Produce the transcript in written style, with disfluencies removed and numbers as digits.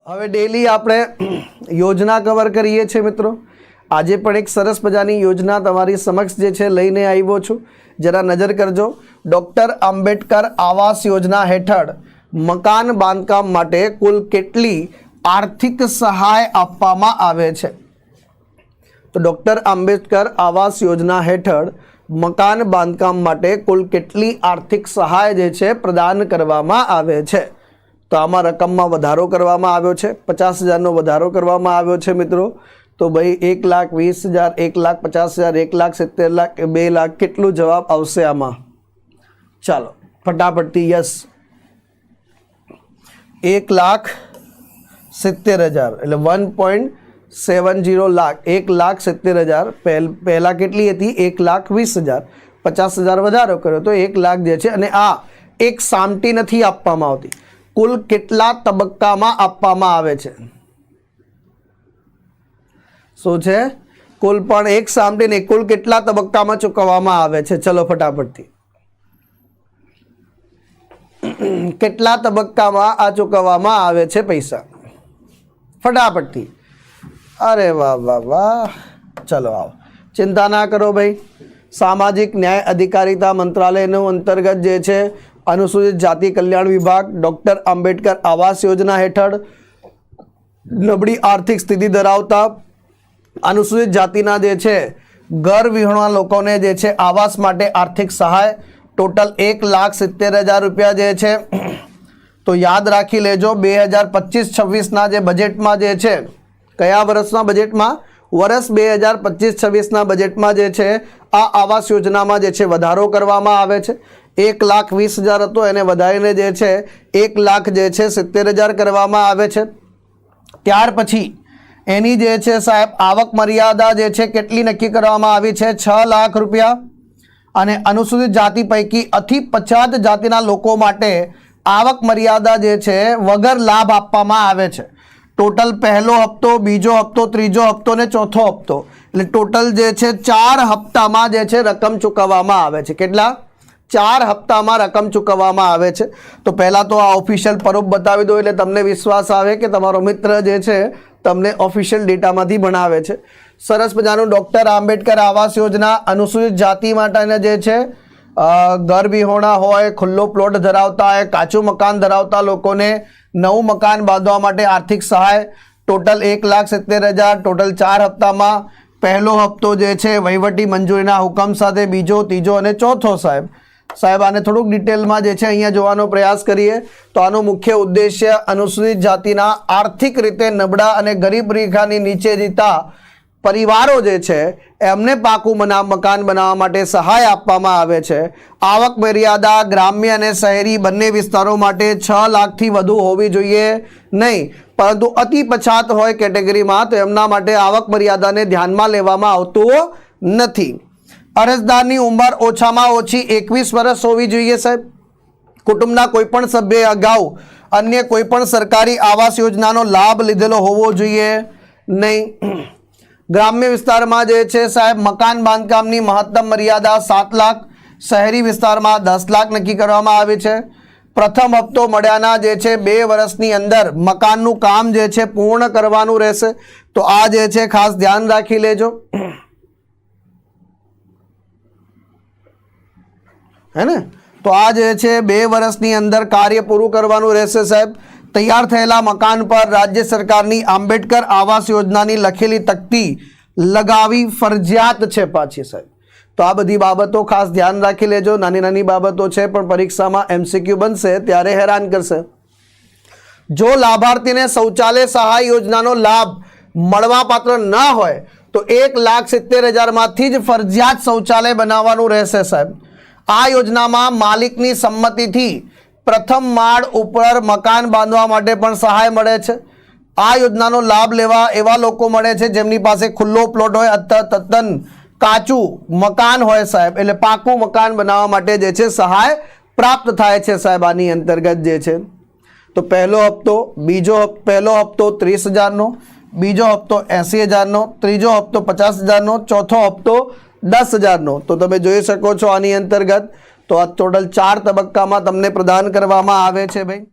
હવે ડેલી આપણે યોજના કવર કરીએ છીએ મિત્રો। આજે પણ એક સરસ મજાની યોજના તમારી સમક્ષ જે છે લઈને આવ્યો છું, જરા નજર કરજો। ડૉક્ટર આંબેડકર આવાસ યોજના હેઠળ મકાન બાંધકામ માટે કુલ કેટલી આર્થિક સહાય આપવામાં આવે છે? તો ડૉક્ટર આંબેડકર આવાસ યોજના હેઠળ મકાન બાંધકામ માટે કુલ કેટલી આર્થિક સહાય જે છે પ્રદાન કરવામાં આવે છે? તો આમાં રકમમાં વધારો કરવામાં આવ્યો છે, 50,000નો વધારો કરવામાં આવ્યો છે મિત્રો। તો ભાઈ 1,20,000, 1,50,000, 1,70,000, 2 લાખ કેટલું જવાબ આવશે આમાં? ચાલો ફટાફટથી યસ, 1,70,000 એટલે 1.70 લાખ, 1,70,000 પહેલા કેટલી હતી? 1,20,000, 50,000 વધારો કર્યો તો 1 લાખ જે છે। અને આ એક સામટી નથી આપવામાં આવતી, કુલ કેટલા તબક્કામાં આપવામાં આવે છે? શું છે? કુલ પણ એક સામટી નહીં, કુલ કેટલા તબક્કામાં ચૂકવવામાં આવે છે? ચલો ફટાફટથી, કેટલા તબક્કામાં આ ચૂકવવામાં આવે છે પૈસા? ફટાફટથી। અરે વાહ વાહ વાહ, ચલો આવો, ચિંતા ના કરો ભાઈ। સામાજિક ન્યાય અધિકારિતા મંત્રાલયનું અંતર્ગત જે છે अनुसूचित जाति कल्याण विभाग डॉक्टर आंबेडकर आवास योजना हेठळ नबળી आर्थिक स्थिति धरावता अनुसूचित जातिना जे छे घर विहोणा लोकोने जे छे आवास माटे आर्थिक सहाय टोटल 1,70,000 रुपया जे छे। तो याद राखी लेजो 2025-26 ना जे बजेटमां जे छे, कया वर्षना बजेटमां? वर्ष 2025-26 ना बजेटमां जे छे आ आवास योजनामां जे छे વધારો કરવામાં આવે છે। 1,20,000 હતો એને વધારીને જે છે 1,70,000 કરવામાં આવે છે। ત્યાર પછી એની જે છે સાહેબ આવક મર્યાદા જે છે કેટલી નક્કી કરવામાં આવી છે? 6 લાખ રૂપિયા। અને અનુસૂચિત જાતિ પૈકી અતિ પછાત જાતિના લોકો માટે આવક મર્યાદા જે છે વગર લાભ આપવામાં આવે છે। ટોટલ પહેલો હપ્તો, બીજો હપ્તો, ત્રીજો હપ્તો ને ચોથો હપ્તો, એટલે ટોટલ જે છે 4 હપ્તામાં જે છે રકમ ચૂકવવામાં આવે છે। કેટલા? 4 હપ્તામાં રકમ ચૂકવવામાં આવે છે। તો પહેલાં તો આ ઓફિશિયલ પ્રૂફ બતાવી દો એટલે તમને વિશ્વાસ આવે કે તમારો મિત્ર જે છે તમને ઓફિશિયલ ડેટામાંથી ભણાવે છે। સરસ મજાનું ડૉક્ટર આંબેડકર આવાસ યોજના અનુસૂચિત જાતિ માટેના જે છે ઘર વિહોણા હોય, ખુલ્લો પ્લોટ ધરાવતા હોય, કાચું મકાન ધરાવતા લોકોને નવું મકાન બાંધવા માટે આર્થિક સહાય ટોટલ 1,70,000, ટોટલ 4 હપ્તામાં। પહેલો હપ્તો જે છે વહીવટી મંજૂરીના હુકમ સાથે, બીજો, ત્રીજો અને ચોથો સાહેબ આને થોડુંક ડિટેલમાં જે છે અહીંયા જોવાનો પ્રયાસ કરીએ તો આનો મુખ્ય ઉદ્દેશ્ય અનુસૂચિત જાતિના આર્થિક રીતે નબળા અને ગરીબ રેખાની નીચે જીવતા પરિવારો જે છે એમને પાકું મકાન બનાવવા માટે સહાય આપવામાં આવે છે। આવક મર્યાદા ગ્રામ્ય અને શહેરી બંને વિસ્તારો માટે 6 લાખથી વધુ હોવી જોઈએ નહીં, પરંતુ અતિ પછાત હોય કેટેગરીમાં તો એમના માટે આવક મર્યાદાને ધ્યાનમાં લેવામાં આવતું નથી। અરજદારની ઉંમર ઓછામાં ઓછી 21 વર્ષ હોવી જોઈએ સાહેબ। કુટુંબના કોઈપણ સભ્યએ અગાઉ અન્ય કોઈપણ સરકારી આવાસ યોજનાનો લાભ લીધેલો હોવો જોઈએ નહીં। ગ્રામ્ય વિસ્તારમાં જે છે સાહેબ મકાન બાંધકામની મહત્તમ મર્યાદા 7 લાખ, શહેરી વિસ્તારમાં 10 લાખ નક્કી કરવામાં આવી છે। પ્રથમ હપ્તો મળ્યાના જે છે 2 વર્ષની અંદર મકાનનું કામ જે છે પૂર્ણ કરવાનું રહેશે। તો આ જે છે ખાસ ધ્યાન રાખી લેજો, है ने। तो आ जे छे 2 વર્ષની અંદર કાર્ય પૂરું કરવાનું રહેશે સાહેબ। તૈયાર થયેલા મકાન પર રાજ્ય સરકારની આંબેડકર આવાસ યોજનાની લખેલી તકતી લગાવી ફરજિયાત છે પાછી સાહેબ। તો આ બધી બાબતો ખાસ ધ્યાન રાખી લેજો, નાની નાની બાબતો છે પણ પરીક્ષામાં MCQ બનશે ત્યારે હેરાન કરશે। જો લાભાર્થીને શૌચાલય સહાય યોજનાનો લાભ મળવા પાત્ર ન હોય તો 1,70,000 માંથી જ ફરજિયાત શૌચાલય બનાવવાનું રહેશે સાહેબ। આ યોજનામાં માલિકની સંમતિથી પ્રથમ માળ ઉપર મકાન બાંધવા માટે પણ સહાય મળે છે। આ યોજનાનો લાભ લેવા એવા લોકો મળે છે જેમની પાસે ખુલ્લો પ્લોટ હોય અથવા તદ્દન કાચું મકાન હોય સાહેબ, એટલે પાકું મકાન બનાવવા માટે જે છે સહાય પ્રાપ્ત થાય છે સાહેબ આની અંતર્ગત જે છે। તો પહેલો હપ્તો 30,000નો, બીજો હપ્તો 80,000નો, ત્રીજો હપ્તો 50,000નો, ચોથો હપ્તો 10,000નો। તો તમે જોઈ શકો છો આની અંતર્ગત તો આ ટોટલ 4 તબક્કામાં તમને પ્રદાન કરવામાં આવે છે ભાઈ।